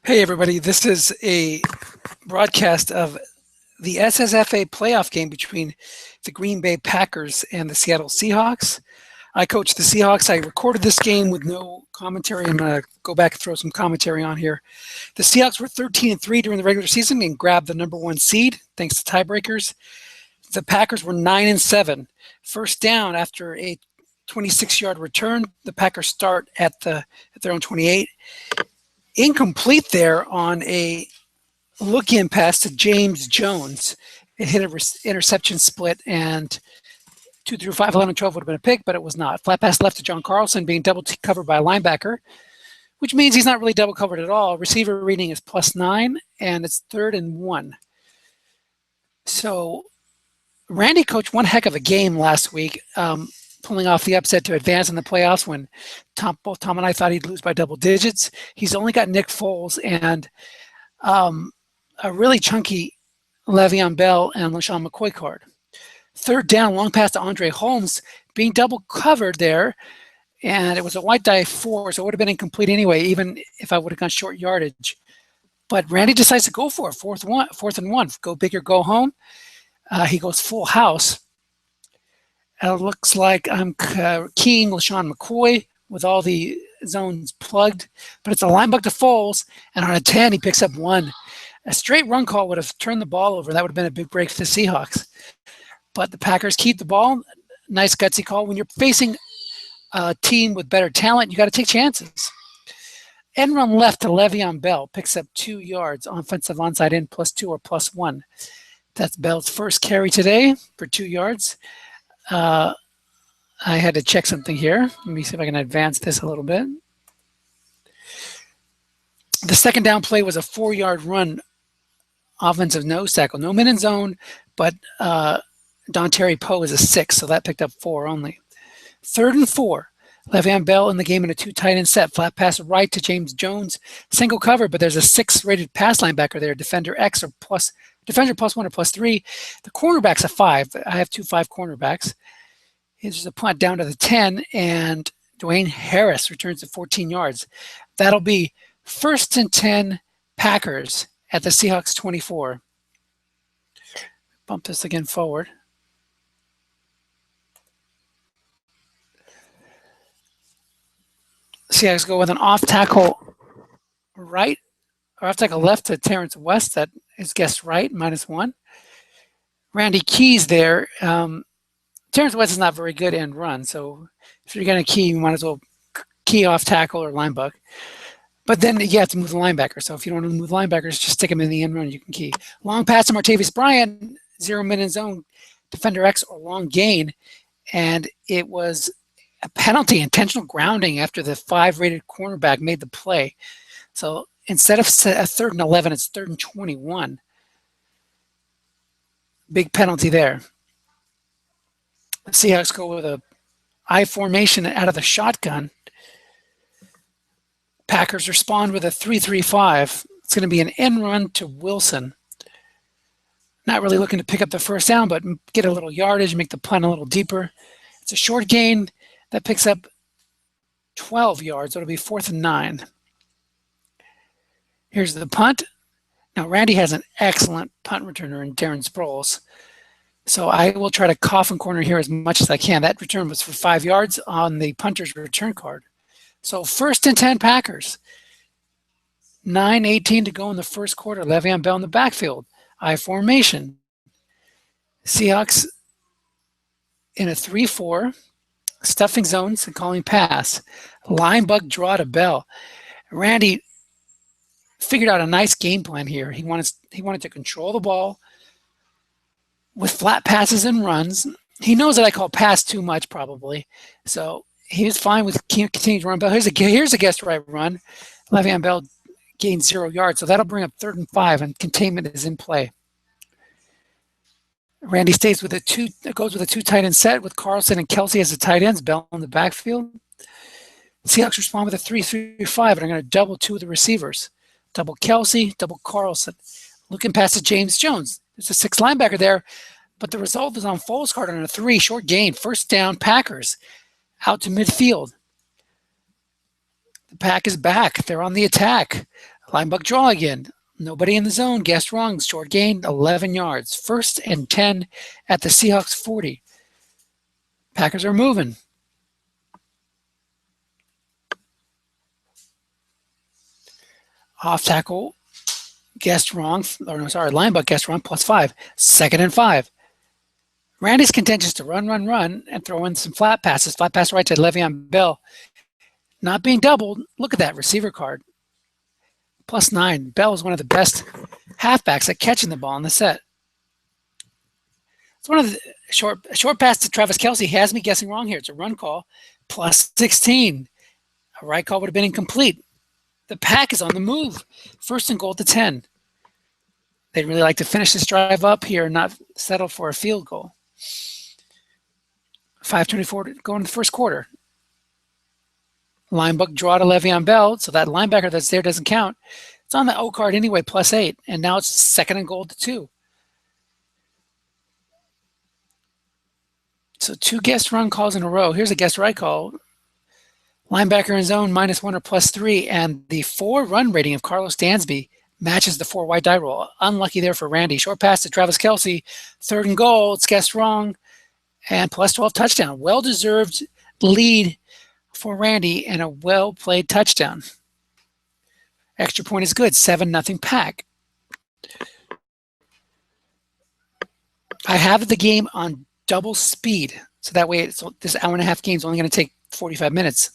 Hey everybody, this is a broadcast of the SSFA playoff game between the Green Bay Packers and the Seattle Seahawks. I coach the Seahawks. I recorded this game with no commentary. I'm going to go back and throw some commentary on here. The Seahawks were 13-3 during the regular season and grabbed the number one seed thanks to tiebreakers. The Packers were 9-7. First down after a 26-yard return. The Packers start at their own 28. Incomplete there on a look-in pass to James Jones. It hit an interception split, and 2 through 5, 11, 12 would have been a pick, but it was not. Flat pass left to John Carlson, being double covered by a linebacker, which means he's not really double covered at all. Receiver reading is +9, and it's 3rd and 1. So Randy coached one heck of a game last week, pulling off the upset to advance in the playoffs when both Tom and I thought he'd lose by double digits. He's only got Nick Foles and a really chunky Le'Veon Bell and LaShawn McCoy card. Third down, long pass to Andre Holmes, being double covered there, and it was a white die 4, so it would have been incomplete anyway, even if I would have gone short yardage. But Randy decides to go for it, 4th and 1, go big or go home. He goes full house. It looks like I'm keying LaShawn McCoy with all the zones plugged, but it's a linebacker to Foles, and on a 10, he picks up 1. A straight run call would have turned the ball over. That would have been a big break for the Seahawks. But the Packers keep the ball. Nice gutsy call. When you're facing a team with better talent, you got to take chances. End run left to Le'Veon Bell, picks up 2 yards, offensive onside in +2 or +1. That's Bell's first carry today for 2 yards. I had to check something here. Let me see if I can advance this a little bit. The second down play was a 4-yard run, offensive nose tackle. No men in zone, but Dontari Poe is a 6, so that picked up 4 only. 3rd and 4. Le'Veon Bell in the game in a 2 tight end set. Flat pass right to James Jones. Single cover, but there's a 6-rated pass linebacker there. Defender X or defender +1 or +3. The cornerback's a 5. I have 2 5 cornerbacks. Here's a punt down to the 10, and Dwayne Harris returns to 14 yards. That'll be 1st and 10 Packers at the Seahawks 24. Bump this again forward. Seahawks go with an off tackle right, or off tackle left to Terrence West. That is guessed right, -1. Randy keys there. Terrence West is not very good end run, so if you're going to key, you might as well key off tackle or linebacker. But then you have to move the linebacker. So if you don't want to move linebackers, just stick them in the end run. You can key. Long pass to Martavis Bryant, 0 men in zone, defender X or long gain, and it was a penalty, intentional grounding after the 5-rated cornerback made the play. So instead of a 3rd and 11, it's 3rd and 21. Big penalty there. The Seahawks go with a I formation out of the shotgun. Packers respond with a 3-3-5. It's going to be an end run to Wilson. Not really looking to pick up the first down, but get a little yardage, make the punt a little deeper. It's a short gain that picks up 12 yards. It'll be 4th and 9. Here's the punt. Now, Randy has an excellent punt returner in Darren Sproles. So I will try to coffin corner here as much as I can. That return was for 5 yards on the punter's return card. So 1st and 10 Packers. 9:18 to go in the first quarter. Le'Veon Bell in the backfield. I formation. Seahawks in a 3-4. Stuffing zones and calling pass. Line bug draw to Bell. Randy figured out a nice game plan here. He wanted to control the ball with flat passes and runs. He knows that I call pass too much probably. So he was fine with continuing to run. But here's a guessed right run. Le'Veon Bell gained 0 yards. So that'll bring up 3rd and 5, and containment is in play. Randy stays with goes with a 2 tight end set with Carlson and Kelsey as the tight ends, Bell in the backfield. Seahawks respond with a 3-3-5, and are going to double 2 of the receivers. Double Kelsey, double Carlson. Looking past to James Jones. There's a 6 linebacker there, but the result is on Foles' card on a 3, short gain. First down, Packers. Out to midfield. The Pack is back. They're on the attack. Linebuck draw again. Nobody in the zone. Guessed wrong. Short gain, 11 yards. 1st and 10 at the Seahawks 40. Packers are moving. Off tackle, guessed wrong. Or no, sorry, Linebuck guessed wrong, +5. 2nd and 5. Randy's content just to run, and throw in some flat passes. Flat pass right to Le'Veon Bell. Not being doubled. Look at that receiver card. +9. Bell is one of the best halfbacks at catching the ball in the set. It's one of the short pass to Travis Kelce has me guessing wrong here. It's a run call, +16. A right call would have been incomplete. The Pack is on the move. 1st and goal to 10. They'd really like to finish this drive up here and not settle for a field goal. 5:24 to go in the first quarter. Linebuck draw to Le'Veon Bell, so that linebacker that's there doesn't count. It's on the O card anyway, +8, and now it's 2nd and goal to 2. So 2 guessed run calls in a row. Here's a guessed right call. Linebacker in zone, -1 or +3, and the 4 run rating of Carlos Dansby matches the 4 wide die roll. Unlucky there for Randy. Short pass to Travis Kelce, 3rd and goal. It's guessed wrong, and +12 touchdown. Well-deserved lead for Randy and a well-played touchdown. Extra point is good, 7-0 Pack. I have the game on double speed, so that way this hour-and-a-half game is only going to take 45 minutes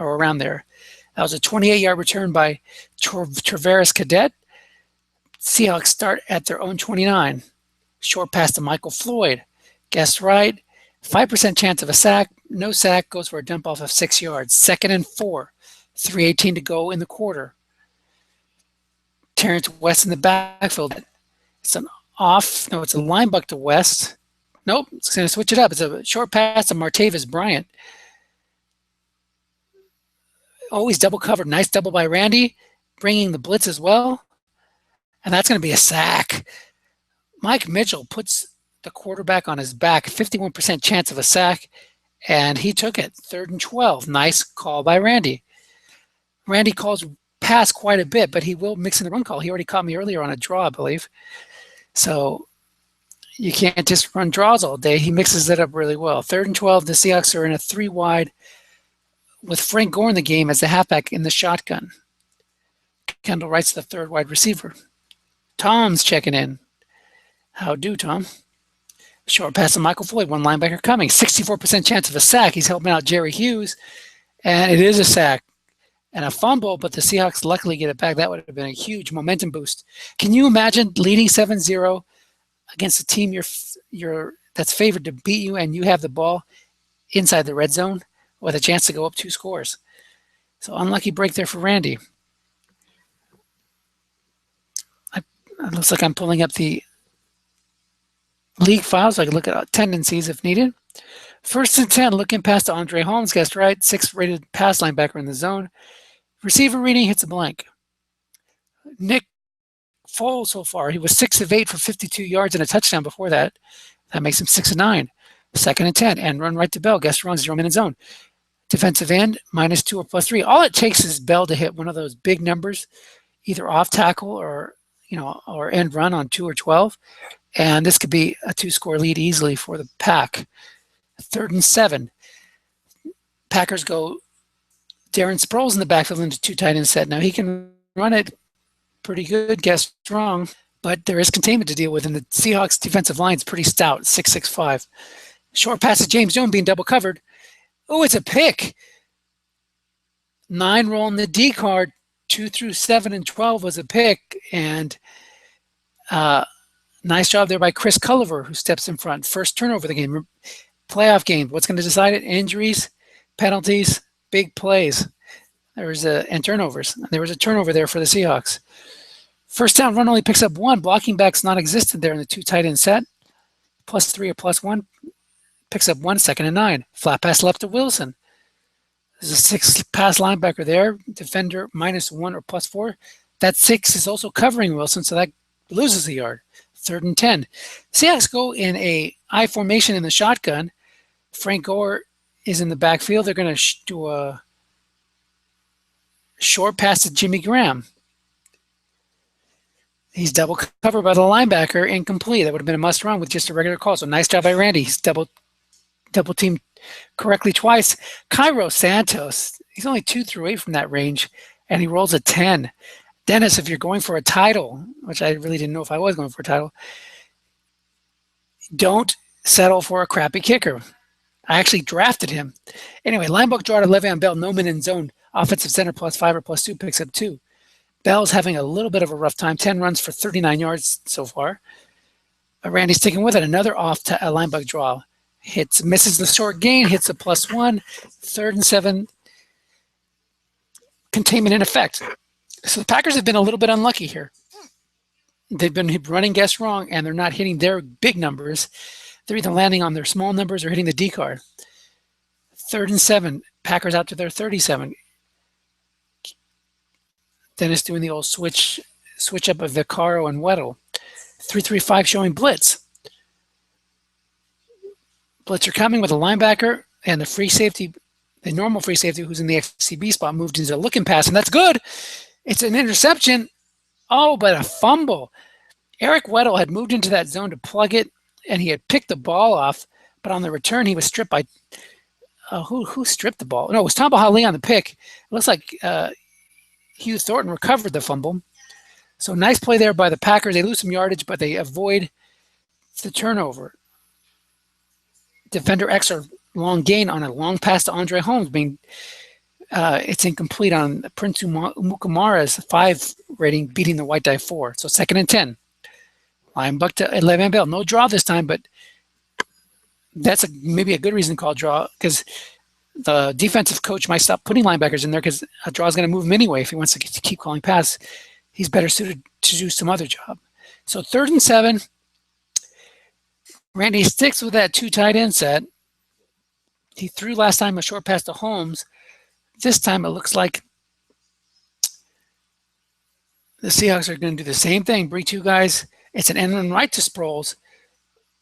or around there. That was a 28-yard return by Travaris Cadet. Seahawks start at their own 29. Short pass to Michael Floyd. Guessed right. 5% chance of a sack. No sack. Goes for a dump off of 6 yards. 2nd and 4. 3:18 to go in the quarter. Terrence West in the backfield. It's an it's a linebuck to West. Nope, it's going to switch it up. It's a short pass to Martavis Bryant. Always double covered. Nice double by Randy, bringing the blitz as well. And that's going to be a sack. Mike Mitchell puts the quarterback on his back, 51% chance of a sack, and he took it. 3rd and 12. Nice call by Randy. Randy calls pass quite a bit, but he will mix in the run call. He already caught me earlier on a draw, I believe. So you can't just run draws all day. He mixes it up really well. 3rd and 12. The Seahawks are in a 3 wide with Frank Gore in the game as the halfback in the shotgun. Kendall Wright's the 3rd wide receiver. Tom's checking in. How do, Tom? Short pass to Michael Floyd, 1 linebacker coming. 64% chance of a sack. He's helping out Jerry Hughes, and it is a sack. And a fumble, but the Seahawks luckily get it back. That would have been a huge momentum boost. Can you imagine leading 7-0 against a team that's favored to beat you, and you have the ball inside the red zone with a chance to go up 2 scores? So unlucky break there for Randy. It looks like I'm pulling up the league files so I can look at tendencies if needed. 1st and 10, looking past to Andre Holmes, guessed right. 6th rated pass linebacker in the zone. Receiver reading hits a blank. Nick Foles so far, he was 6 of 8 for 52 yards and a touchdown before that. That makes him 6 of 9. 2nd and 10, and run right to Bell. Guessed wrong, 0 minute zone. Defensive end, -2 or +3. All it takes is Bell to hit one of those big numbers, either off tackle or end run on 2 or 12. And this could be a 2-score lead easily for the Pack. 3rd and 7. Packers go Darren Sproles in the backfield into 2 tight end set. Now he can run it pretty good, guessed wrong, but there is containment to deal with, and the Seahawks defensive line is pretty stout, 6'5". Short pass to James Jones being double covered. Oh, it's a pick. 9 rolling the D card. 2 through 7 and 12 was a pick, and nice job there by Chris Culliver, who steps in front. First turnover of the game. Playoff game. What's going to decide it? Injuries, penalties, big plays. And turnovers. There was a turnover there for the Seahawks. First down run only picks up 1. Blocking back's non-existent there in the 2 tight end set. +3 or +1 picks up 1. 2nd and 9. Flat pass left to Wilson. There's a 6 pass linebacker there. Defender -1 or +4. That 6 is also covering Wilson, so that loses a yard. 3rd and 10. Seahawks go in a I formation in the shotgun. Frank Gore is in the backfield. They're going to do a short pass to Jimmy Graham. He's double covered by the linebacker, incomplete. That would have been a must run with just a regular call. So nice job by Randy. He's double teamed correctly twice. Cairo Santos, he's only 2 through 8 from that range, and he rolls a 10. Dennis, if you're going for a title, which I really didn't know if I was going for a title, don't settle for a crappy kicker. I actually drafted him. Anyway, linebacker draw to Le'Veon Bell, no man in zone. Offensive center +5 or +2 picks up 2. Bell's having a little bit of a rough time. 10 runs for 39 yards so far. Randy's sticking with it. Another off to a linebacker draw. Misses the short gain, hits a +1. 3rd and 7. Containment in effect. So the Packers have been a little bit unlucky here. They've been running guess wrong, and they're not hitting their big numbers. They're either landing on their small numbers or hitting the D card. 3rd and 7. Packers out to their 37. Dennis doing the old switch up of Vaccaro and Weddle. 3-3-5 showing blitz. Blitzer coming with a linebacker and the free safety, the normal free safety who's in the XCB spot moved into a looking pass, and that's good. It's an interception. Oh, but a fumble. Eric Weddle had moved into that zone to plug it, and he had picked the ball off, but on the return he was stripped by who stripped the ball? No, it was Tom Bahali on the pick. It looks like Hugh Thornton recovered the fumble. So nice play there by the Packers. They lose some yardage, but they avoid the turnover. Defender X or long gain on a long pass to Andre Holmes. It's incomplete on Prince Umukamara's 5 rating, beating the white die 4. So 2nd and 10. Linebacker to Le'Veon Bell. No draw this time, but that's maybe a good reason to call draw, because the defensive coach might stop putting linebackers in there because a draw is going to move him anyway. If he wants to keep calling pass, he's better suited to do some other job. So 3rd and 7. Randy sticks with that 2 tight end set. He threw last time a short pass to Holmes. This time it looks like the Seahawks are going to do the same thing. Bring 2 guys. It's an end run right to Sproles.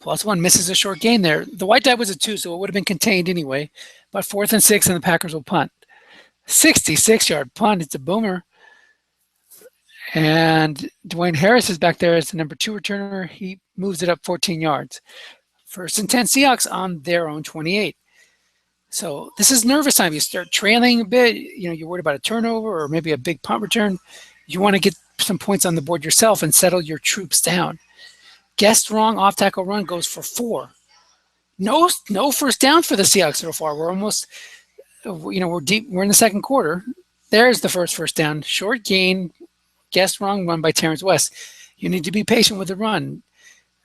+1 misses a short gain there. The white die was a 2, so it would have been contained anyway. But 4th and 6, and the Packers will punt. 66-yard punt. It's a boomer. And Dwayne Harris is back there as the number 2 returner. He moves it up 14 yards. 1st and 10 Seahawks on their own 28. So this is nervous time. You start trailing a bit. You're worried about a turnover or maybe a big punt return. You want to get some points on the board yourself and settle your troops down. Guessed wrong off tackle run goes for 4. No first down for the Seahawks so far. We're almost, we're deep. We're in the 2nd quarter. There's the first down. Short gain. Guessed wrong run by Terrence West. You need to be patient with the run.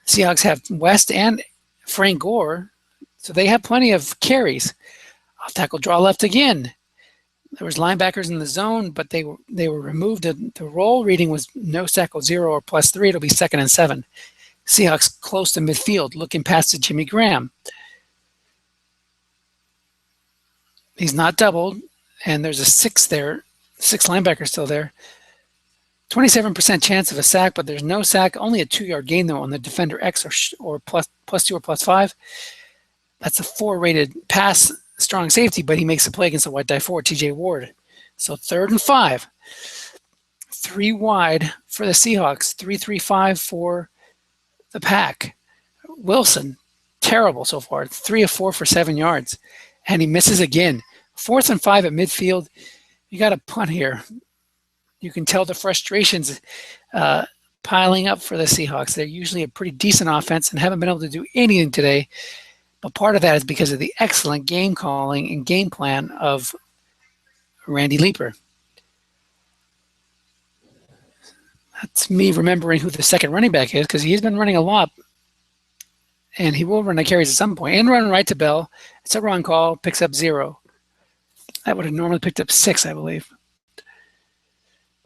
Seahawks have West and Frank Gore, so they have plenty of carries. Off tackle draw left again. There was linebackers in the zone, but they were removed. The roll reading was no tackle 0 or +3. It'll be 2nd and 7. Seahawks close to midfield, looking past to Jimmy Graham. He's not doubled, and there's a 6 there. 6 linebackers still there. 27% chance of a sack, but there's no sack. Only a 2-yard gain, though, on the defender X or +2 or +5. That's a 4-rated pass, strong safety, but he makes a play against the white die 4, TJ Ward. So 3rd and 5. 3 wide for the Seahawks. 3-3-5 for the Pack. Wilson, terrible so far. 3 of 4 for 7 yards. And he misses again. 4th and 5 at midfield. You got to punt here. You can tell the frustrations piling up for the Seahawks. They're usually a pretty decent offense and haven't been able to do anything today. But part of that is because of the excellent game calling and game plan of Randy Leeper. That's me remembering who the 2nd running back is, because he's been running a lot. And he will run the carries at some point. And run right to Bell. It's a run call, picks up 0. That would have normally picked up 6, I believe.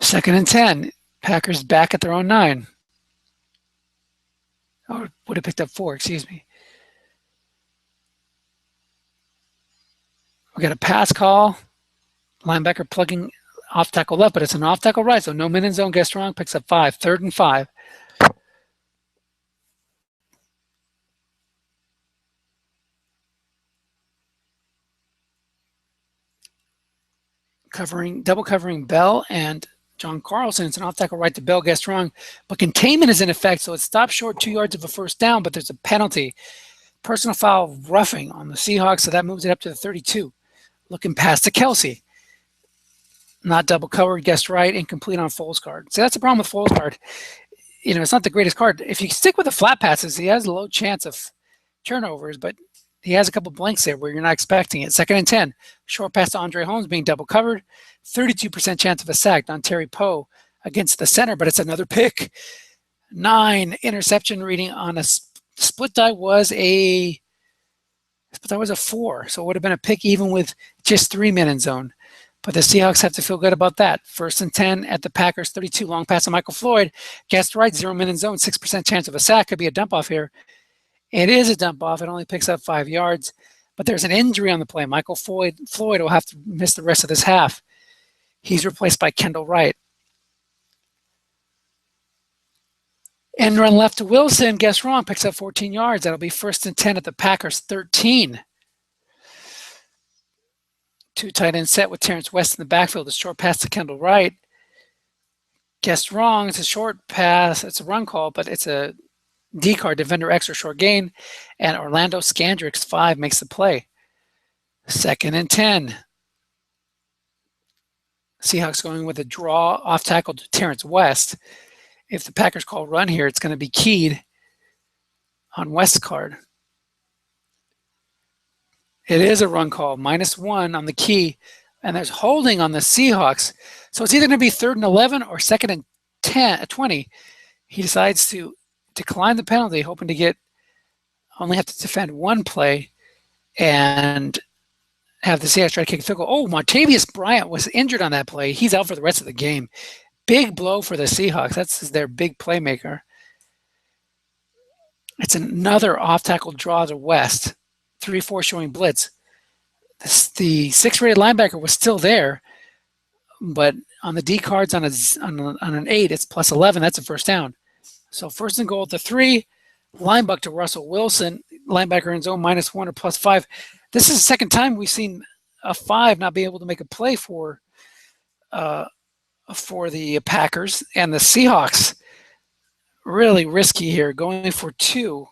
2nd and 10. Packers back at their own 9. Or would have picked up 4, excuse me. We got a pass call. Linebacker plugging off tackle left, but it's an off tackle right, so no man in zone. Guessed wrong, picks up 5. 3rd and 5. Double covering Bell and John Carlson. It's an off tackle right to Bell, guessed wrong. But containment is in effect, so it stops short 2 yards of a first down, but there's a penalty. Personal foul roughing on the Seahawks, so that moves it up to the 32. Looking past to Kelsey. Not double covered, guessed right, incomplete on Foles' card. So that's the problem with Foles' card. It's not the greatest card. If you stick with the flat passes, he has a low chance of turnovers, but he has a couple blanks there where you're not expecting it. 2nd and 10. Short pass to Andre Holmes being double covered. 32% chance of a sack on Terry Poe against the center, but it's another pick. 9. Interception reading on a split die was a 4, so it would have been a pick even with just 3 men in zone. But the Seahawks have to feel good about that. 1st and 10 at the Packers, 32. Long pass to Michael Floyd. Guessed right, 0 men in zone, 6% chance of a sack. Could be a dump off here. It is a dump off. It only picks up 5 yards. But there's an injury on the play. Michael Floyd will have to miss the rest of this half. He's replaced by Kendall Wright. End run left to Wilson. Guess wrong. Picks up 14 yards. That'll be 1st and 10 at the Packers, 13. 2 tight end set with Terrence West in the backfield. A short pass to Kendall Wright. Guessed wrong. It's a short pass. It's a run call, but it's a D card, defender extra short gain. And Orlando Scandrix, 5, makes the play. 2nd and 10. Seahawks going with a draw off tackle to Terrence West. If the Packers call run here, it's going to be keyed on West's card. It is a run call, -1 on the key, and there's holding on the Seahawks. So it's either going to be 3rd and 11 or 2nd and 20. He decides to decline the penalty, hoping to only have to defend one play and have the Seahawks try to kick a field goal. Oh, Montavious Bryant was injured on that play. He's out for the rest of the game. Big blow for the Seahawks. That's their big playmaker. It's another off-tackle draw to West. 3-4 showing blitz. The 6-rated linebacker was still there, but on the D cards on an 8, it's +11. That's a first down. So 1st and goal at the 3. Linebacker to Russell Wilson. Linebacker in zone -1 or +5. This is the second time we've seen a 5 not be able to make a play for the Packers. And the Seahawks really risky here, going for 2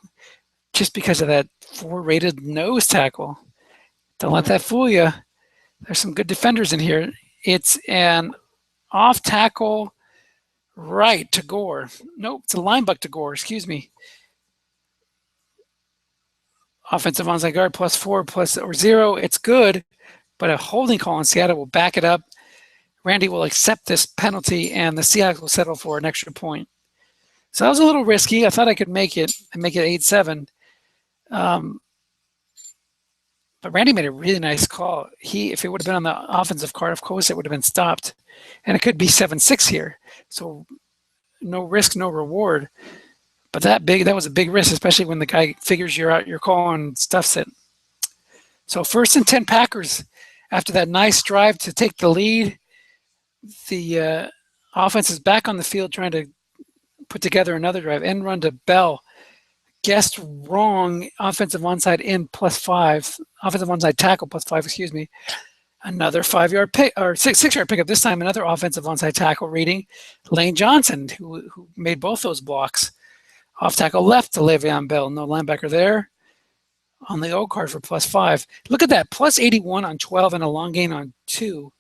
just because of that 4-rated nose tackle. Don't let that fool you. There's some good defenders in here. It's an off tackle right to Gore. Nope, it's a linebacker to Gore, excuse me. Offensive onside guard +4 or 0. It's good, but a holding call in Seattle will back it up. Randy will accept this penalty, and the Seahawks will settle for an extra point. So that was a little risky. I thought I could make it and make it 8-7. But Randy made a really nice call. If it would have been on the offensive card, of course, it would have been stopped. And it could be 7-6 here. So no risk, no reward. But that was a big risk, especially when the guy figures you're out your call and stuffs it. So 1st and 10 Packers. After that nice drive to take the lead, the offense is back on the field trying to put together another drive. End run to Bell. Guessed wrong. Offensive onside in +5. Offensive onside tackle +5, excuse me. Another 5-yard pick or 6-yard pickup. This time another offensive onside tackle reading. Lane Johnson, who made both those blocks. Off tackle left to Le'Veon Bell. No linebacker there. On the O card for +5. Look at that. +81 on 12 and a long gain on 2.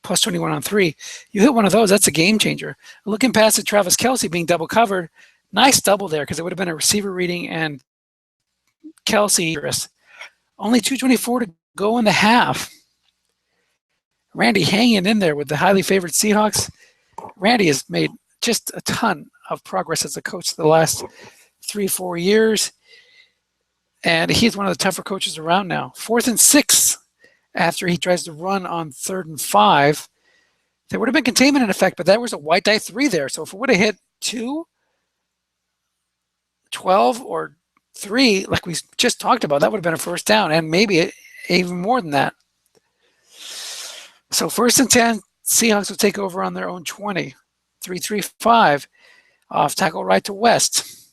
+21 on 3. You hit one of those, that's a game changer. Looking past at Travis Kelce being double covered. Nice double there because it would have been a receiver reading and Kelce. Only 2:24 to go in the half. Randy hanging in there with the highly favored Seahawks. Randy has made just a ton of progress as a coach the last 3-4 years. And he's one of the tougher coaches around now. 4th and 6 after he tries to run on 3rd and 5. There would have been containment in effect, but that was a white die 3 there. So if it would have hit 2, 12, or 3, like we just talked about, that would have been a first down, and maybe even more than that. So 1st and 10, Seahawks will take over on their own 20. 3-3-5. Off tackle right to West.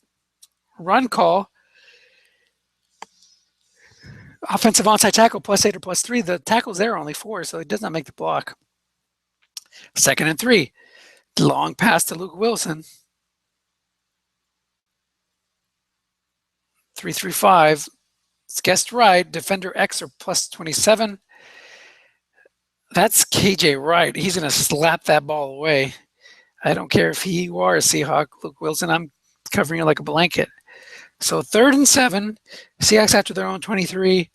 Run call. Offensive onside tackle +8 or +3. The tackle's there only 4, so it does not make the block. 2nd and 3. Long pass to Luke Wilson. 335. It's guessed right. Defender X or plus 27. That's KJ Wright. He's going to slap that ball away. I don't care if you are a Seahawk, Luke Wilson. I'm covering you like a blanket. So 3rd and 7. Seahawks after their own 23.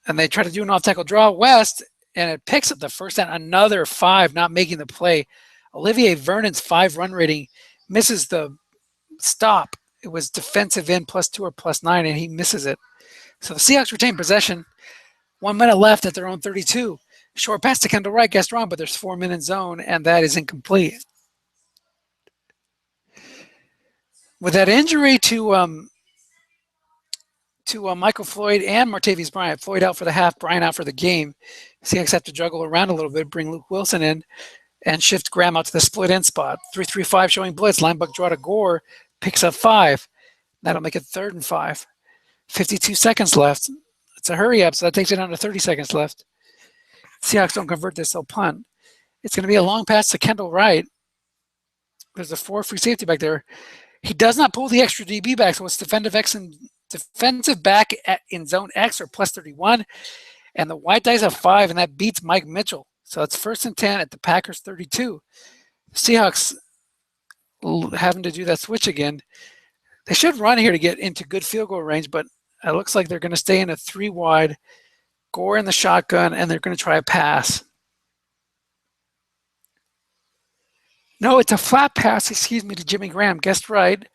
And they try to do an off-tackle draw west, and it picks up the first down. Another 5 not making the play. Olivier Vernon's 5 run rating misses the stop. It was defensive end +2 or +9, and he misses it. So the Seahawks retain possession. 1 minute left at their own 32. Short pass to Kendall Wright, guessed wrong, but there's 4-minute zone, and that is incomplete. With that injury to Michael Floyd and Martavis Bryant, Floyd out for the half, Bryant out for the game, Seahawks have to juggle around a little bit, bring Luke Wilson in, and shift Graham out to the split end spot. 3-3-5 showing blitz. Linebacker draw to Gore, picks up 5. That'll make it 3rd and 5. 52 seconds left. It's a hurry up, so that takes it down to 30 seconds left. Seahawks don't convert this, they'll punt. It's going to be a long pass to Kendall Wright. There's a 4 free safety back there. He does not pull the extra DB back, so it's defensive back in zone X or plus 31. And the white dice have 5, and that beats Mike Mitchell. So it's 1st and 10 at the Packers 32. Seahawks having to do that switch again. They should run here to get into good field goal range, but it looks like they're going to stay in a 3 wide, Gore in the shotgun, and they're going to try a pass. No, it's a flat pass, to Jimmy Graham. Guessed right,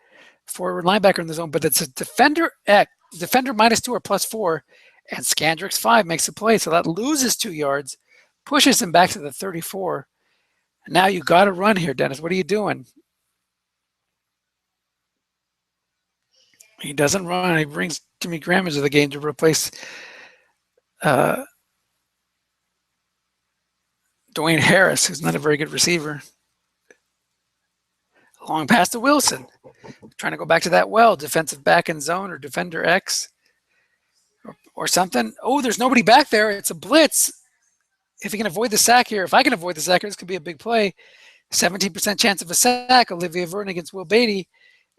for linebacker in the zone, but it's a defender -2 or +4, and Scandrick's 5 makes a play, so that loses 2 yards, pushes him back to the 34. Now you got to run here, Dennis. What are you doing? He doesn't run. He brings Jimmy Graham into the game to replace Dwayne Harris, who's not a very good receiver. Long pass to Wilson. Trying to go back to that well. Defensive back in zone or defender X or something. Oh, there's nobody back there. It's a blitz. If he can avoid the sack here, if I can avoid the sack here, this could be a big play. 17% chance of a sack. Olivier Vernon against Will Beatty.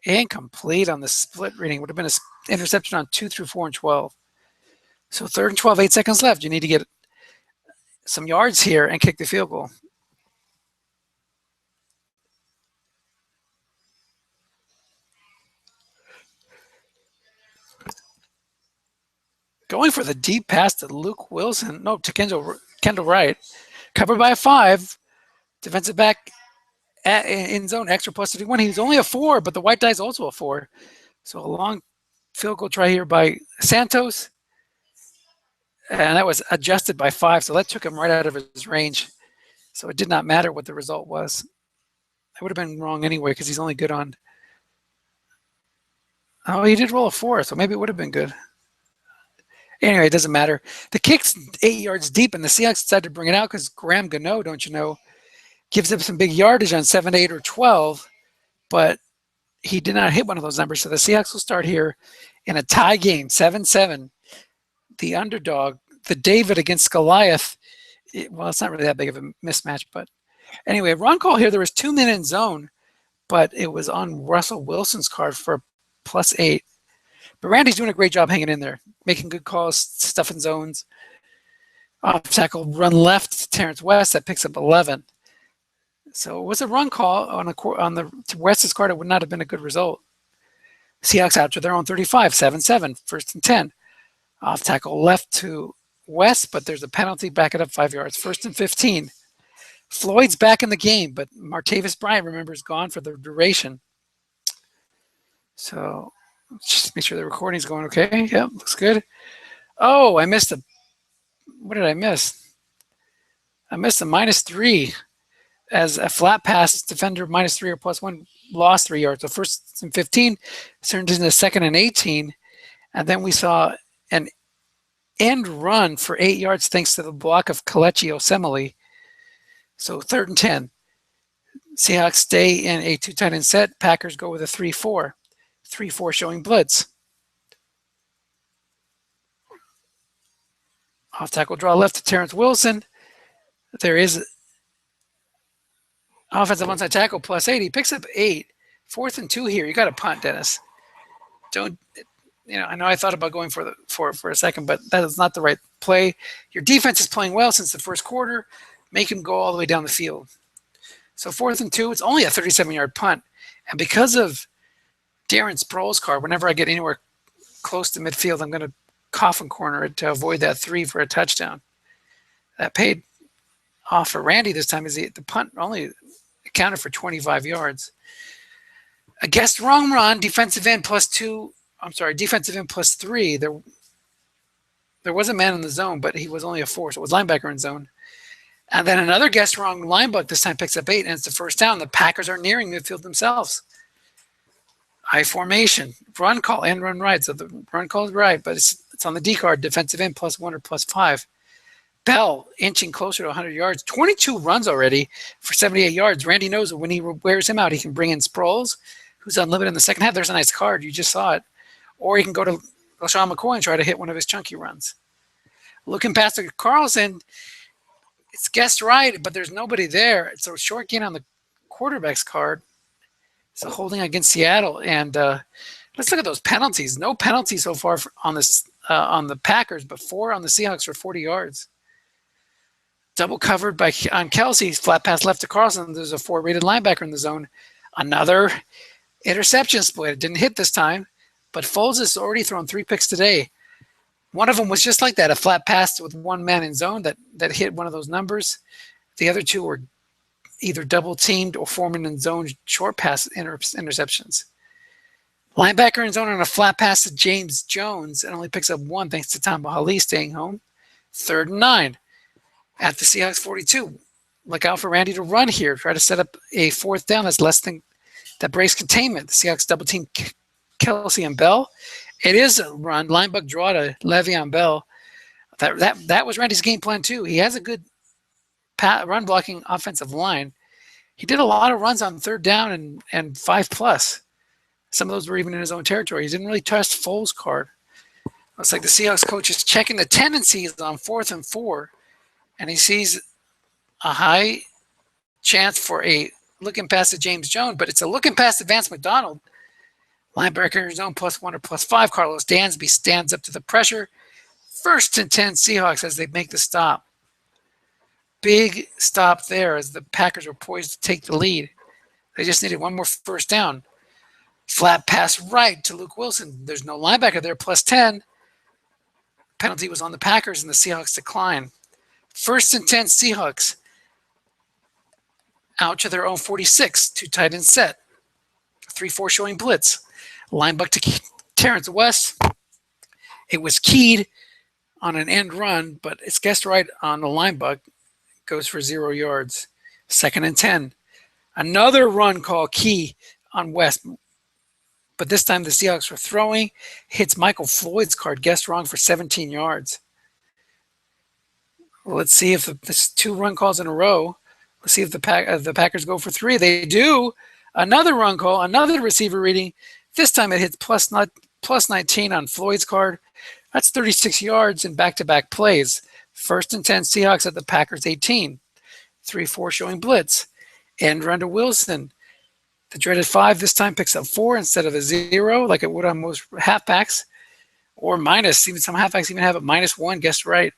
Incomplete on the split reading. Would have been an interception on 2 through 4 and 12. So 3rd and 12, 8 seconds left. You need to get some yards here and kick the field goal. Going for the deep pass to Luke Wilson. No, to Kendall Wright. Covered by a 5. Defensive back in zone extra plus 51. He's only a 4, but the white die is also a 4. So a long field goal try here by Santos. And that was adjusted by 5, so that took him right out of his range. So it did not matter what the result was. I would have been wrong anyway because he's only good on. Oh, he did roll a 4, so maybe it would have been good. Anyway, it doesn't matter. The kick's 8 yards deep, and the Seahawks decided to bring it out because Graham Gano, don't you know, gives up some big yardage on 7, 8, or 12, but he did not hit one of those numbers. So the Seahawks will start here in a tie game, 7-7. The underdog, the David against Goliath. Well, it's not really that big of a mismatch, but anyway, run call here. There was 2 men in zone, but it was on Russell Wilson's card for +8. But Randy's doing a great job hanging in there, making good calls, stuffing zones. Off tackle, run left to Terrence West. That picks up 11. So it was a run call on the West's card. It would not have been a good result. Seahawks out to their own 35, 7-7, 1st and 10. Off tackle left to West, but there's a penalty. Back it up 5 yards. 1st and 15. Floyd's back in the game, but Martavis Bryant, remember, is gone for the duration. So just make sure the recording's going okay. Yep, looks good. Oh, I missed a. What did I miss? I missed a -3 as a flat pass defender -3 or +1 lost 3 yards. So 1st and 15 turned into 2nd and 18, and then we saw an end run for 8 yards thanks to the block of Kelechi Osemele. So 3rd and 10. Seahawks stay in a 2 tight end set. Packers go with a 3-4. 3-4 showing blitz. Off tackle draw left to Terrence Wilson. There is Offensive onside tackle +8. He picks up 8. 4th and 2 here. You got to punt, Dennis. Don't I know I thought about going for a second, but that is not the right play. Your defense is playing well since the first quarter. Make him go all the way down the field. So 4th and 2, it's only a 37-yard punt. And because of Darren Sproles' card, whenever I get anywhere close to midfield, I'm going to coffin corner it to avoid that 3 for a touchdown. That paid off for Randy this time. Is the punt only accounted for 25 yards. A guessed wrong run, defensive end +2. I'm sorry, defensive end +3. There was a man in the zone, but he was only a 4, so it was linebacker in zone. And then another guessed wrong linebacker this time picks up 8, and it's the first down. The Packers are nearing midfield themselves. I formation, run call, and run right. So the run call is right, but it's on the D card, defensive end +1 or +5. Bell inching closer to 100 yards. 22 runs already for 78 yards. Randy knows that when he wears him out, he can bring in Sproles, who's unlimited in the second half. There's a nice card. You just saw it. Or he can go to LaShawn McCoy and try to hit one of his chunky runs. Looking past to Carlson, it's guessed right, but there's nobody there. It's a short gain on the quarterback's card. It's a holding against Seattle. And let's look at those penalties. No penalties so far on the Packers, but 4 on the Seahawks for 40 yards. Double covered on Kelsey, flat pass left to Carlson. There's a 4-rated linebacker in the zone. Another interception split. It didn't hit this time, but Foles has already thrown 3 picks today. One of them was just like that, a flat pass with one man in zone that hit one of those numbers. The other 2 were either double teamed or forming in zone short pass interceptions. Linebacker in zone on a flat pass to James Jones and only picks up 1 thanks to Tom Ali staying home. 3rd and 9 at the Seahawks 42. Look out for Randy to run here. Try to set up a 4th down that's less than that breaks containment. The Seahawks double team Kelsey and Bell. It is a run. Linebacker draw to Le'Veon Bell. That was Randy's game plan too. He has a good run blocking offensive line. He did a lot of runs on 3rd down and 5+. Some of those were even in his own territory. He didn't really trust Foles' card. Looks like the Seahawks coach is checking the tendencies on 4th and 4, and he sees a high chance for a looking pass to James Jones, but it's a looking pass to Vance McDonald. Linebacker in zone +1 or +5. Carlos Dansby stands up to the pressure. 1st and 10 Seahawks as they make the stop. Big stop there as the Packers were poised to take the lead. They just needed 1 more first down. Flat pass right to Luke Wilson. There's no linebacker there, +10. Penalty was on the Packers and the Seahawks decline. 1st and 10 Seahawks. Out to their own 46. 2 tight end set. 3-4 showing blitz. Linebacker to Terrence West. It was keyed on an end run, but it's guessed right on the linebacker. Goes for 0 yards. 2nd and 10. Another run call key on West. But this time the Seahawks were throwing. Hits Michael Floyd's card. Guessed wrong for 17 yards. Well, let's see if this 2 run calls in a row. Let's see if the Packers go for 3. They do. Another run call. Another receiver reading. This time it hits +19 on Floyd's card. That's 36 yards in back-to-back plays. 1st and 10 Seahawks at the Packers 18. 3-4 showing blitz. End run to Wilson. The dreaded 5 this time picks up 4 instead of a 0 like it would on most halfbacks. Or minus. Even some halfbacks even have it -1 guessed right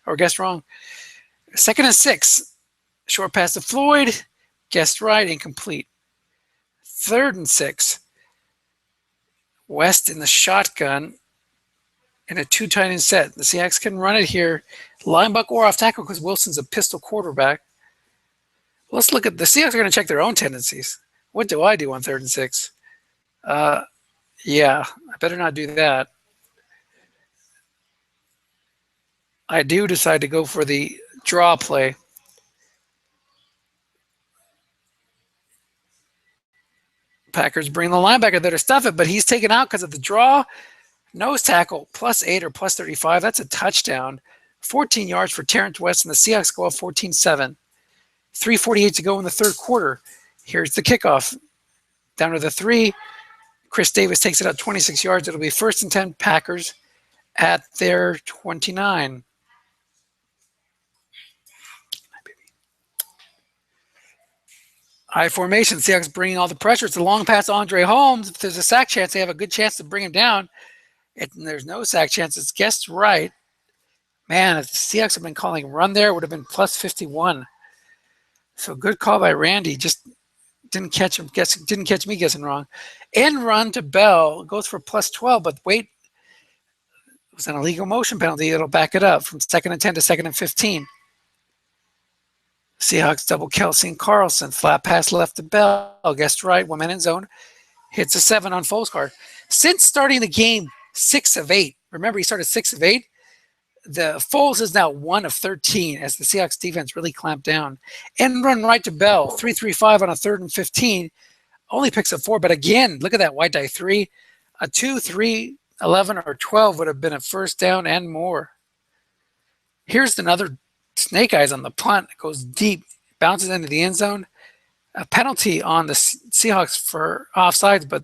or guessed wrong. 2nd and 6. Short pass to Floyd. Guessed right. Incomplete. 3rd and 6. West in the shotgun in a 2 tight end set. The Seahawks can run it here. Linebacker or off tackle because Wilson's a pistol quarterback. Let's look at the Seahawks are going to check their own tendencies. What do I do on 3rd and 6? Yeah, I better not do that. I do decide to go for the draw play. Packers bring the linebacker there to stuff it, but he's taken out because of the draw. Nose tackle, +8 or +35. That's a touchdown. 14 yards for Terrence West, and the Seahawks go up 14-7. 3:48 to go in the 3rd quarter. Here's the kickoff. Down to the 3. Chris Davis takes it out 26 yards. It'll be 1st and 10 Packers at their 29. High formation. Seahawks bringing all the pressure. It's a long pass to Andre Holmes. If there's a sack chance, they have a good chance to bring him down. There's no sack chance. It's guessed right. Man, if the Seahawks had been calling run there, it would have been plus 51. So good call by Randy. Just didn't catch him guessing. Didn't catch me guessing wrong. End run to Bell goes for plus 12, but wait, it was an illegal motion penalty. It'll back it up from 2nd and 10 to 2nd and 15. Seahawks double Kelsey and Carlson. Flat pass left to Bell. Guessed right. 1 man in zone. Hits a 7 on Foles' card. Since starting the game, 6 of 8. Remember, he started 6 of 8. The Foles is now 1 of 13 as the Seahawks defense really clamped down. End run right to Bell. 3-3-5 on a 3rd and 15. Only picks up 4. But again, look at that white die 3. A 2, 3, 11, or 12 would have been a first down and more. Here's another snake eyes on the punt. It goes deep, bounces into the end zone. A penalty on the Seahawks for offsides, but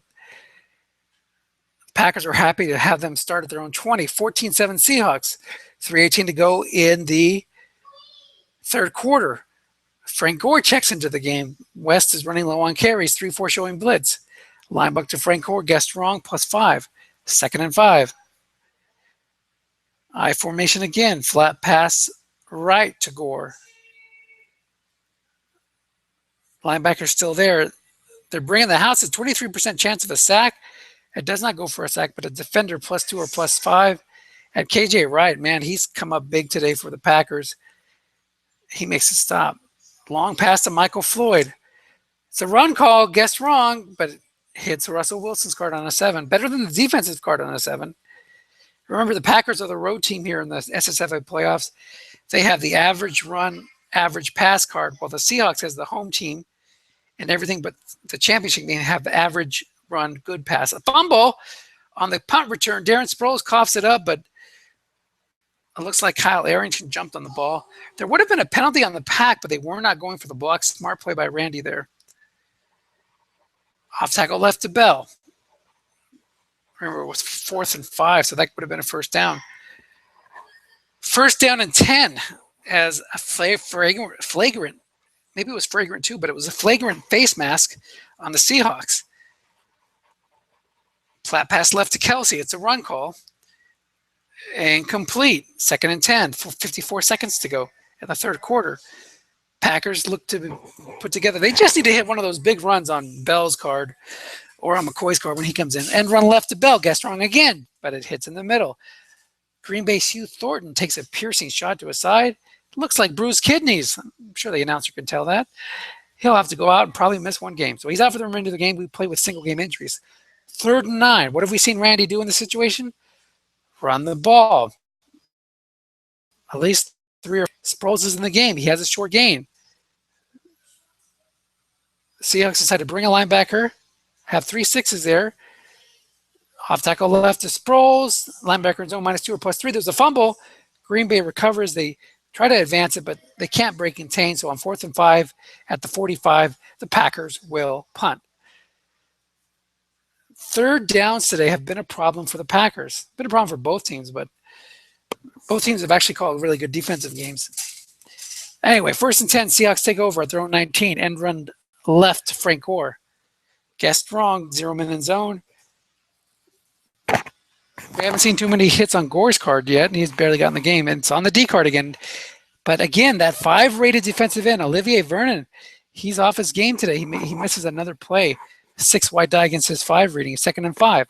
the Packers are happy to have them start at their own 20. 14-7 Seahawks. 3:18 to go in the third quarter. Frank Gore checks into the game. West is running low on carries. 3-4 showing blitz. Linebacker to Frank Gore, guessed wrong, plus 5. 2nd and 5. I formation again. Flat pass right to Gore. Linebacker's still there. They're bringing the house. It's 23% chance of a sack. It does not go for a sack, but a defender plus 2 or plus 5. At KJ Wright, man, he's come up big today for the Packers. He makes a stop. Long pass to Michael Floyd. It's a run call, guessed wrong, but it hits Russell Wilson's card on a 7. Better than the defensive card on a 7. Remember, the Packers are the road team here in the SSFA playoffs. They have the average run, average pass card, while the Seahawks has the home team and everything but the championship game have the average run, good pass. A fumble on the punt return. Darren Sproles coughs it up, but it looks like Kyle Arrington jumped on the ball. There would have been a penalty on the Pack, but they were not going for the block. Smart play by Randy there. Off tackle left to Bell. Remember, it was 4th and 5, so that would have been a first down. First down and 10 as a flagrant, maybe it was flagrant too, but it was a flagrant face mask on the Seahawks. Flat pass left to Kelsey. It's a run call. Incomplete. 2nd and 10. 54 seconds to go in the third quarter. Packers look to put together. They just need to hit one of those big runs on Bell's card or on McCoy's card when he comes in. And run left to Bell. Guessed wrong again, but it hits in the middle. Green Bay's Hugh Thornton takes a piercing shot to his side. Looks like bruised kidneys. I'm sure the announcer can tell that. He'll have to go out and probably miss one game. So he's out for the remainder of the game. We play with single game injuries. 3rd and 9. What have we seen Randy do in this situation? Run the ball. At least 3 or 4 Sproles is in the game. He has a short gain. Seahawks decide to bring a linebacker. Have 3 6s there. Off tackle left to Sproles. Linebacker in zone minus 2 or plus 3. There's a fumble. Green Bay recovers. They try to advance it, but they can't break contain. So on 4th and 5 at the 45, the Packers will punt. Third downs today have been a problem for the Packers. Been a problem for both teams, but both teams have actually called really good defensive games. Anyway, 1st and 10, Seahawks take over at their own 19. End run left to Frank Gore. Guessed wrong, 0 man in zone. We haven't seen too many hits on Gore's card yet, and he's barely gotten the game. And it's on the D card again. But again, that 5-rated defensive end, Olivier Vernon, he's off his game today. He misses another play. 6 white die against his 5 reading. 2nd and 5.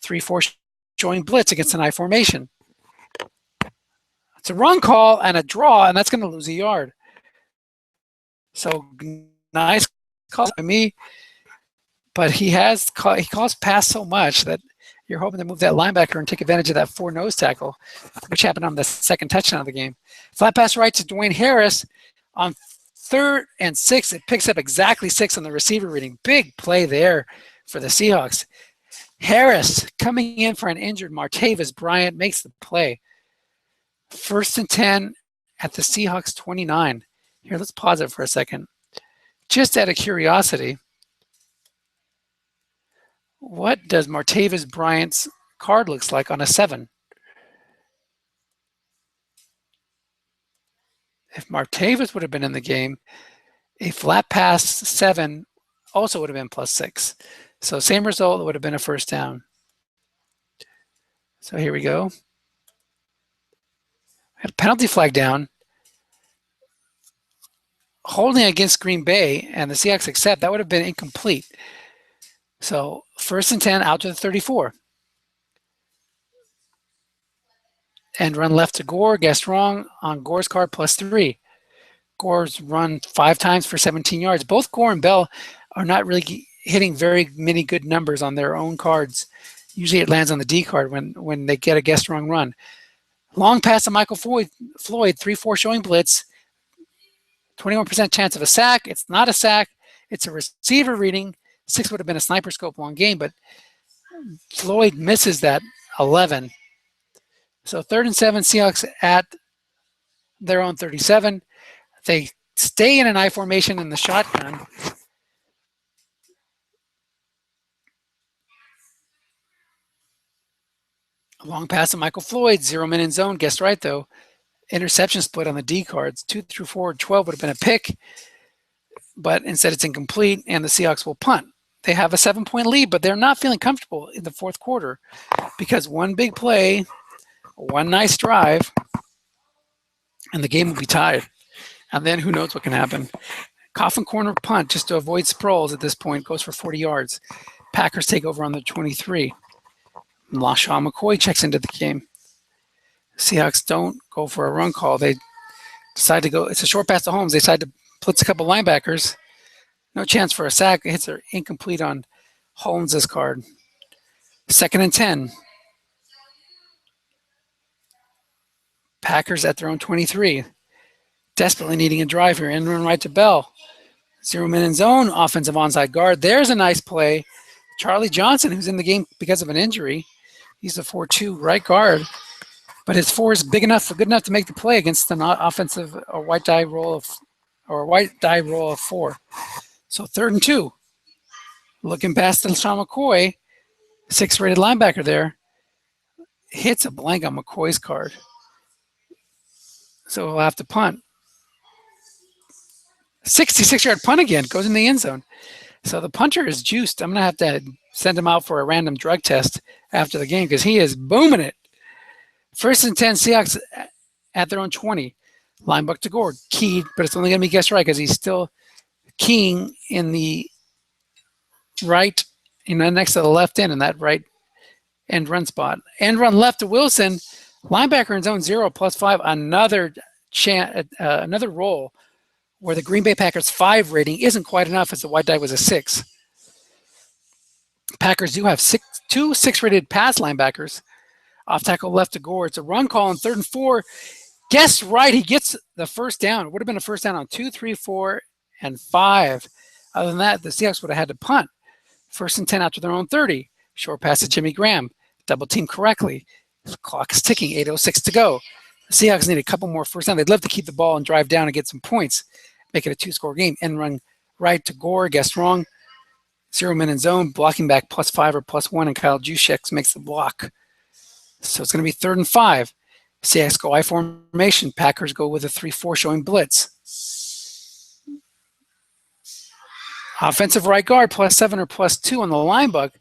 3-4 showing blitz against an I formation. It's a run call and a draw, and that's going to lose a yard. So nice call by me, but he calls pass so much that you're hoping to move that linebacker and take advantage of that 4 nose tackle, which happened on the 2nd touchdown of the game. Flat pass right to Dwayne Harris on 3rd and 6. It picks up exactly 6 on the receiver reading. Big play there for the Seahawks. Harris coming in for an injured Martavis Bryant makes the play. 1st and 10 at the Seahawks 29. Here, let's pause it for a second. Just out of curiosity, what does Martavis Bryant's card looks like on a 7? If Martavis would have been in the game, A flat pass 7 also would have been +6. So same result, it would have been a first down. So here we go. Had a penalty flag down. Holding against Green Bay, and the Seahawks accept, that would have been incomplete. So 1st and 10 out to the 34. And run left to Gore, guessed wrong on Gore's card +3. Gore's run 5 times for 17 yards. Both Gore and Bell are not really hitting very many good numbers on their own cards. Usually it lands on the D card when they get a guessed wrong run. Long pass to Michael Floyd 3-4 showing blitz. 21% chance of a sack. It's not a sack. It's a receiver reading. 6 would have been a sniper scope long game, but Floyd misses that 11. So 3rd and 7, Seahawks at their own 37. They stay in an I formation in the shotgun. A long pass to Michael Floyd, 0-man in zone. Guessed right, though. Interception split on the D cards. 2 through 4, 12 would have been a pick, but instead it's incomplete, and the Seahawks will punt. They have a 7-point lead, but they're not feeling comfortable in the 4th quarter because one big play, one nice drive, and the game will be tied. And then who knows what can happen. Coffin corner punt just to avoid Sproles at this point goes for 40 yards. Packers take over on the 23. LaShawn McCoy checks into the game. Seahawks don't go for a run call. They decide to go. It's a short pass to Holmes. They decide to blitz a couple linebackers. No chance for a sack. Hits are incomplete on Holmes' card. 2nd and 10. Packers at their own 23. Desperately needing a drive here. End run right to Bell. 0-man in zone. Offensive onside guard. There's a nice play. Charlie Johnson, who's in the game because of an injury. He's a 4-2 right guard. But his 4 is big enough, good enough to make the play against an offensive or white die roll of 4. So 3rd and 2. Looking past LaShawn McCoy, 6th rated linebacker there, hits a blank on McCoy's card. So we'll have to punt. 66-yard punt again, goes in the end zone. So the punter is juiced. I'm going to have to send him out for a random drug test after the game because he is booming it. 1st and 10, Seahawks at their own 20. Linebacker to Gore, keyed, but it's only going to be guessed right because he's still keying in the right, next to the left end in that right end run spot. End run left to Wilson, linebacker in zone 0 +5. Another roll where the Green Bay Packers 5 rating isn't quite enough as the white die was a 6. Packers do have 2 6-rated pass linebackers. Off tackle left to Gore. It's a run call on 3rd and 4. Guess right, he gets the first down. It would have been a first down on 2, 3, 4, and 5. Other than that, the Seahawks would have had to punt. 1st and 10 after their own 30. Short pass to Jimmy Graham. Double team correctly. The clock is ticking. 8:06 to go. The Seahawks need a couple more first down. They'd love to keep the ball and drive down and get some points. Make it a 2-score game. End run right to Gore. Guessed wrong. 0-man in zone. Blocking back +5 or +1, and Kyle Juszczyk makes the block. So it's going to be 3rd and 5. Seahawks go I formation. Packers go with a 3-4 showing blitz. Offensive right guard +7 or +2 on the linebacker.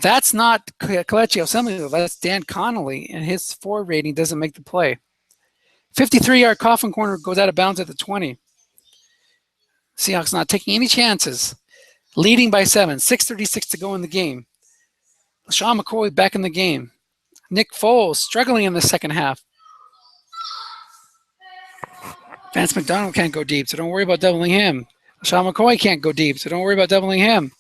That's not Kelechi Osemele, that's Dan Connolly, and his 4 rating doesn't make the play. 53-yard coffin corner goes out of bounds at the 20. Seahawks not taking any chances. Leading by 7. 6:36 to go in the game. LaShawn McCoy back in the game. Nick Foles struggling in the second half. Vance McDonald can't go deep, so don't worry about doubling him. LaShawn McCoy can't go deep, so don't worry about doubling him.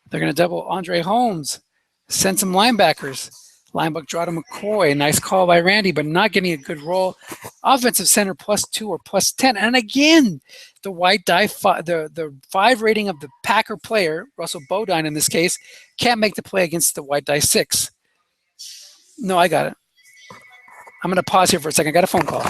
They're going to double Andre Holmes. Send some linebackers. Linebacker draw to McCoy. Nice call by Randy, but not getting a good roll. Offensive center +2 or +10. And again, the white die, the 5 rating of the Packer player, Russell Bodine in this case, can't make the play against the white die 6. No, I got it. I'm going to pause here for a second. I got a phone call.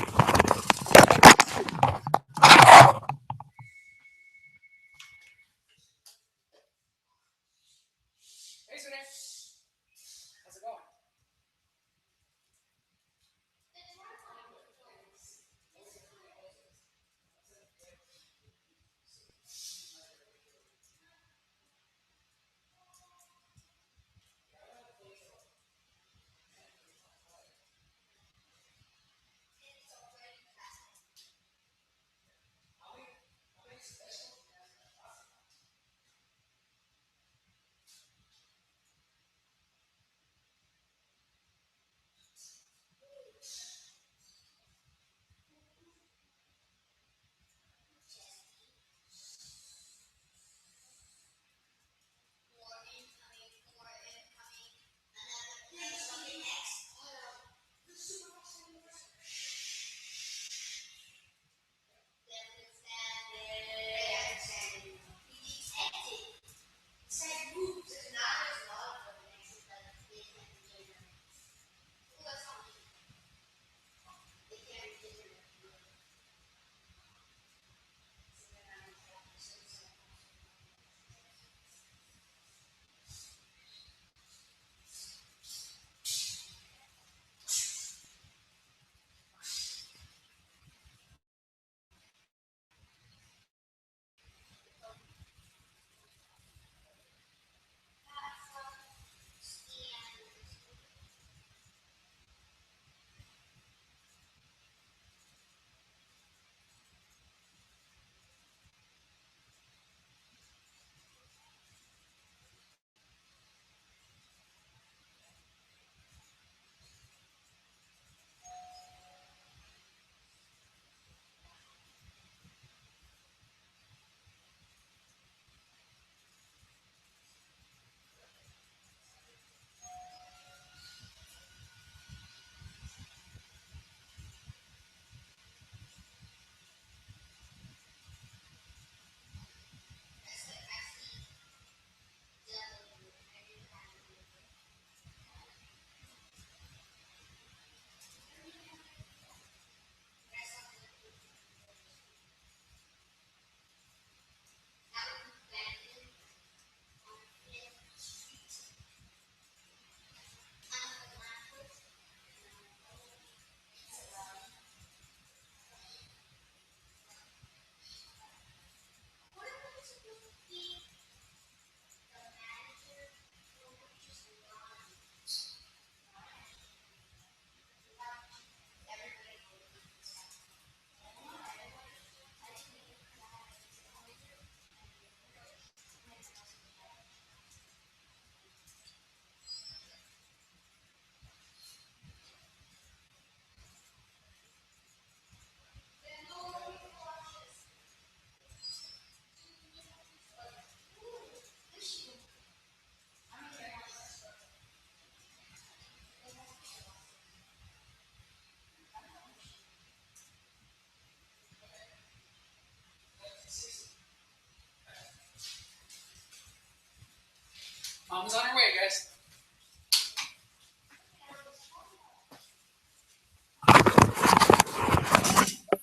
Mom's on her way, guys.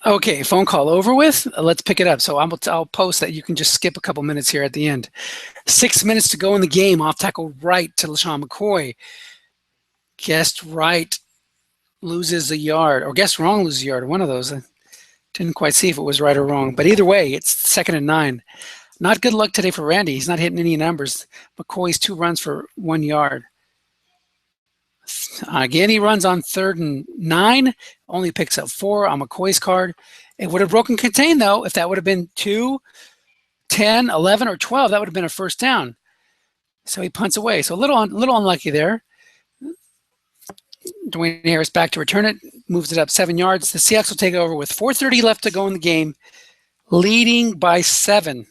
Okay, phone call over with. Let's pick it up. So I'll post that you can just skip a couple minutes here at the end. 6 minutes to go in the game. Off tackle right to LaShawn McCoy. Guessed right loses a yard, or guessed wrong loses a yard. One of those. I didn't quite see if it was right or wrong. But either way, it's 2nd and 9. Not good luck today for Randy. He's not hitting any numbers. McCoy's 2 runs for 1 yard. Again, he runs on 3rd and 9, only picks up 4 on McCoy's card. It would have broken contain, though, if that would have been 2, 10, 11, or 12. That would have been a first down. So he punts away. So a little unlucky there. Dwayne Harris back to return it, moves it up 7 yards. The Seahawks will take over with 4:30 left to go in the game, leading by 7.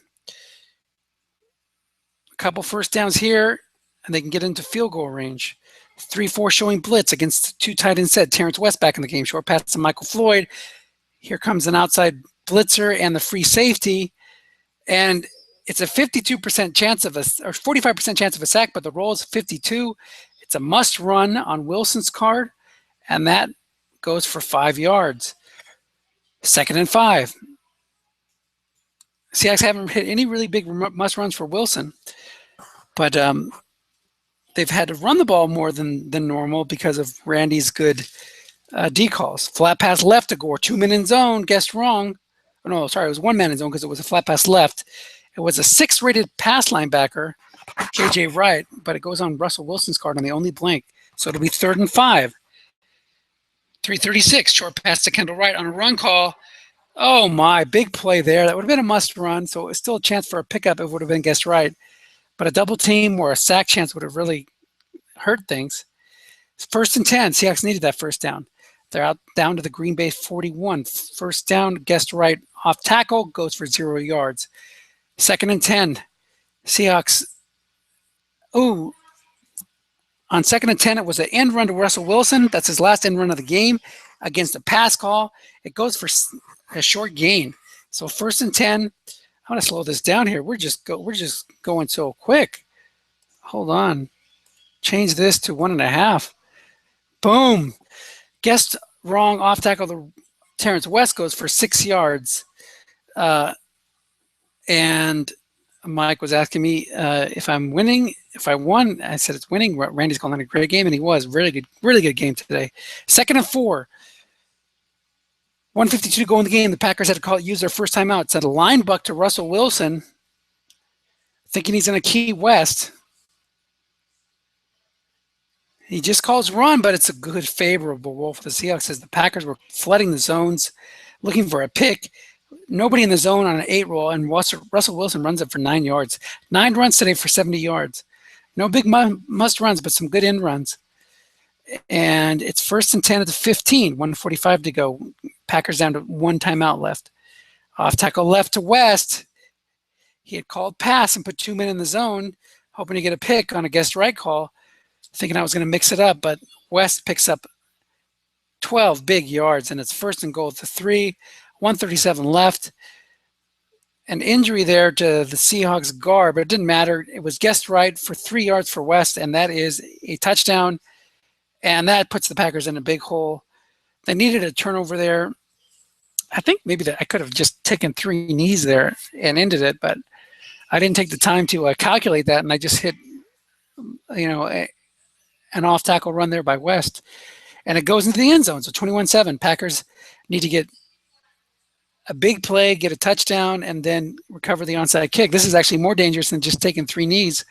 A couple first downs here, and they can get into field goal range. 3-4 showing blitz against 2 tight end set. Terrence West back in the game. Short pass to Michael Floyd. Here comes an outside blitzer and the free safety. And it's a 52% chance of a, or 45% chance of a sack, but the roll is 52. It's a must run on Wilson's card, and that goes for 5 yards. 2nd and 5. Seahawks haven't hit any really big must runs for Wilson, but they've had to run the ball more than normal because of Randy's good decalls. Flat pass left to Gore, 2 men in zone, guessed wrong. Oh, no, sorry, it was 1 man in zone because it was a flat pass left. It was a 6-rated pass linebacker, KJ Wright, but it goes on Russell Wilson's card on the only blank. So it'll be 3rd and 5. 3:36, short pass to Kendall Wright on a run call. Oh my, big play there. That would have been a must run, so it was still a chance for a pickup if it would have been guessed right. But a double team or a sack chance would have really hurt things. 1st and 10, Seahawks needed that first down. They're out down to the Green Bay 41. First down, guessed right off tackle, goes for 0 yards. 2nd and 10, Seahawks. On 2nd and 10, it was an end run to Russell Wilson. That's his last end run of the game against a pass call. It goes for a short gain. So 1st and 10. I want to slow this down here. We're just going so quick. Hold on. Change this to 1.5. Boom. Guessed wrong off tackle. The Terrence West goes for 6 yards. And Mike was asking me if I'm winning. If I won, I said it's winning. Randy's calling it a great game, and he was. Really good game today. 2nd and 4. 1:52 to go in the game. The Packers had to use their first timeout. Sent a line buck to Russell Wilson, thinking he's in a Key West. He just calls run, but it's a good favorable roll for the Seahawks as the Packers were flooding the zones, looking for a pick. Nobody in the zone on an 8 roll, and Russell Wilson runs it for 9 yards. 9 runs today for 70 yards. No big must runs, but some good end runs. And it's 1st and 10 at the 15, 1:45 to go. Packers down to 1 timeout left. Off tackle left to West. He had called pass and put 2 men in the zone, hoping to get a pick on a guessed right call, thinking I was going to mix it up, but West picks up 12 big yards, and it's 1st and goal at the 3, 1:37 left. An injury there to the Seahawks guard, but it didn't matter. It was guessed right for 3 yards for West, and that is a touchdown. And that puts the Packers in a big hole. They needed a turnover there. I think maybe I could have just taken 3 knees there and ended it, but I didn't take the time to calculate that, and I just hit, an off-tackle run there by West. And it goes into the end zone, so 21-7. Packers need to get a big play, get a touchdown, and then recover the onside kick. This is actually more dangerous than just taking 3 knees,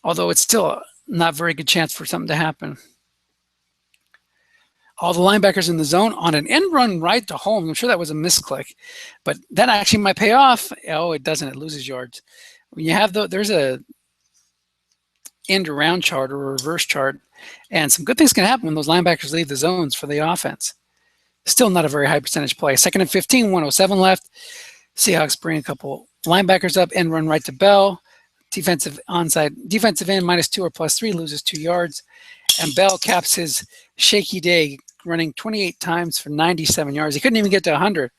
although it's still not very good chance for something to happen. All the linebackers in the zone on an end run right to home. I'm sure that was a misclick, but that actually might pay off. Oh, it doesn't. It loses yards. When you have there's a end around chart or a reverse chart, and some good things can happen when those linebackers leave the zones for the offense. Still not a very high percentage play. 2nd and 15, 1:07 left. Seahawks bring a couple linebackers up, end run right to Bell. Defensive end -2 or +3, loses 2 yards. And Bell caps his shaky day, running 28 times for 97 yards. He couldn't even get to 100.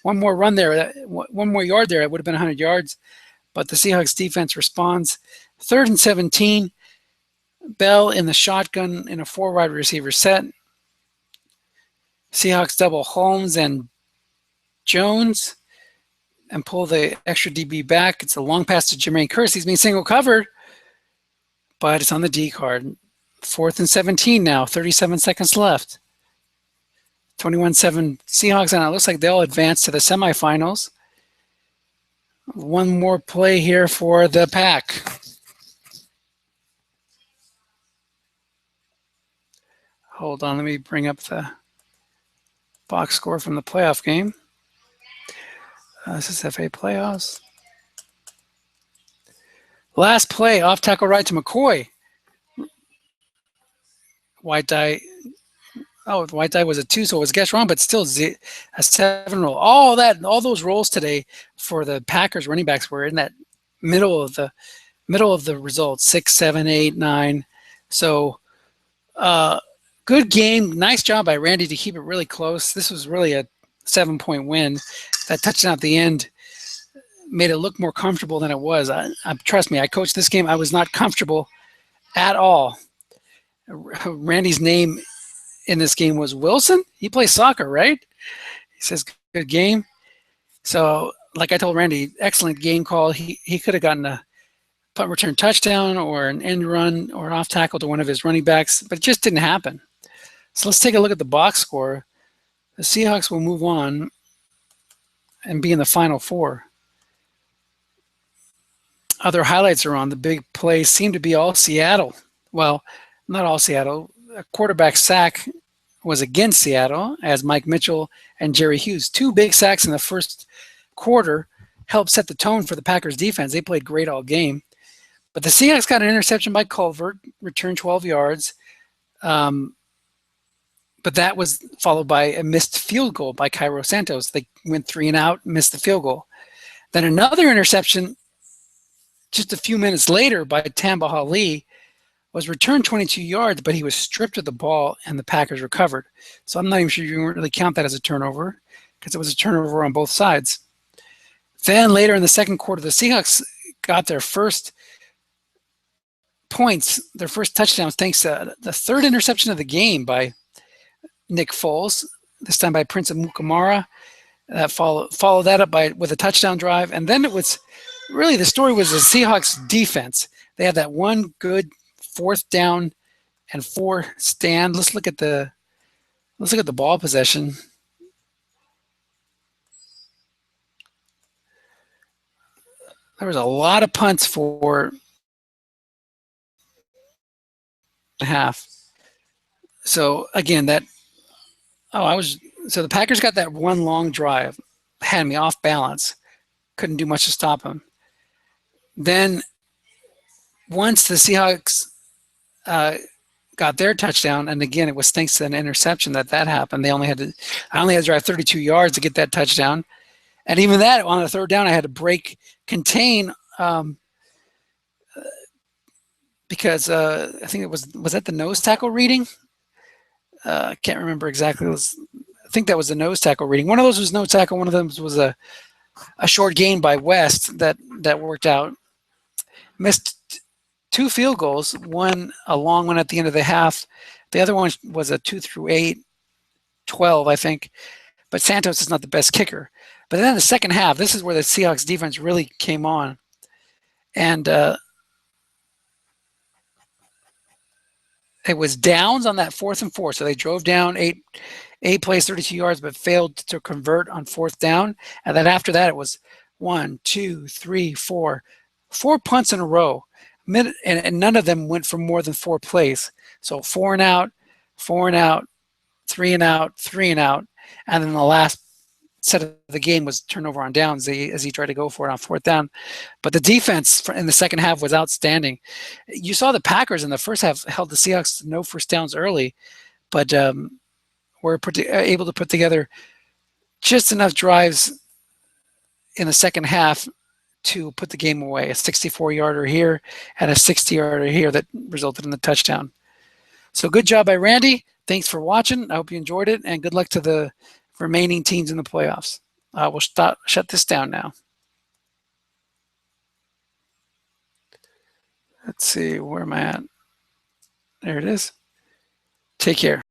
One more run there, 1 more yard there, it would have been 100 yards. but the Seahawks defense responds. 3rd and 17. Bell in the shotgun in a 4 wide receiver set. Seahawks double Holmes and Jones and pull the extra DB back. It's a long pass to Jermaine Kearse. He's being single covered, but it's on the D card. 4th and 17 now, 37 seconds left. 21-7 Seahawks, and it looks like they'll advance to the semifinals. One more play here for the Pack. Hold on, let me bring up the box score from the playoff game. SSFA playoffs. Last play, off tackle right to McCoy. White die. Oh, white die was a 2, so it was guessed wrong, but still a 7 roll. All those rolls today for the Packers running backs were in that middle of the results, 6, 7, 8, 9. So good game. Nice job by Randy to keep it really close. This was really a 7-point win. That touchdown at the end made it look more comfortable than it was. Trust me, I coached this game. I was not comfortable at all. Randy's name in this game was Wilson. He plays soccer, right? He says, good game. So, like I told Randy, excellent game call. He could have gotten a punt return touchdown or an end run or an off tackle to one of his running backs, but it just didn't happen. So let's take a look at the box score. The Seahawks will move on and be in the Final Four. Other highlights are on. The big plays seem to be all Seattle. Well, not all Seattle. A quarterback sack was against Seattle as Mike Mitchell and Jerry Hughes. 2 big sacks in the first quarter helped set the tone for the Packers defense. They played great all game. But the Seahawks got an interception by Culver, returned 12 yards. But that was followed by a missed field goal by Cairo Santos. They went 3 and out, missed the field goal. Then another interception just a few minutes later by Tamba Hali was returned 22 yards, but he was stripped of the ball and the Packers recovered. So I'm not even sure you can really count that as a turnover because it was a turnover on both sides. Then later in the second quarter, the Seahawks got their first points, their first touchdowns, thanks to the 3rd interception of the game by Nick Foles, this time by Prince of Mukamara. Followed that up with a touchdown drive. And then it was really, the story was the Seahawks defense. They had that one good 4th down and 4 stand. Let's look at the ball possession. There was a lot of punts for half. So again, the Packers got that one long drive, had me off balance, couldn't do much to stop them. Then once the Seahawks got their touchdown, and again, it was thanks to an interception that happened. I only had to drive 32 yards to get that touchdown. And even that, on the 3rd down, I had to contain because I think it was that the nose tackle reading? I can't remember exactly. I think that was the nose tackle reading. One of those was nose tackle. One of them was a short gain by West that worked out. Missed 2 field goals, one a long one at the end of the half. The other one was a 2 through 8, 12, I think. But Santos is not the best kicker. But then in the second half, this is where the Seahawks defense really came on. And it was downs on that 4th and 4. So they drove down 8 plays, 32 yards, but failed to convert on 4th down. And then after that, it was 1, 2, 3, 4 punts in a row. And none of them went for more than 4 plays. So 4 and out, 4 and out, 3 and out, 3 and out. And then the last set of the game was turnover on downs as he tried to go for it on 4th down. But the defense in the second half was outstanding. You saw the Packers in the first half held the Seahawks to no first downs early, but were able to put together just enough drives in the second half to put the game away. A 64-yarder here and a 60-yarder here that resulted in the touchdown. So good job by Randy. Thanks for watching. I hope you enjoyed it, and good luck to the remaining teams in the playoffs. We'll shut this down now. Let's see, where am I at? There it is. Take care.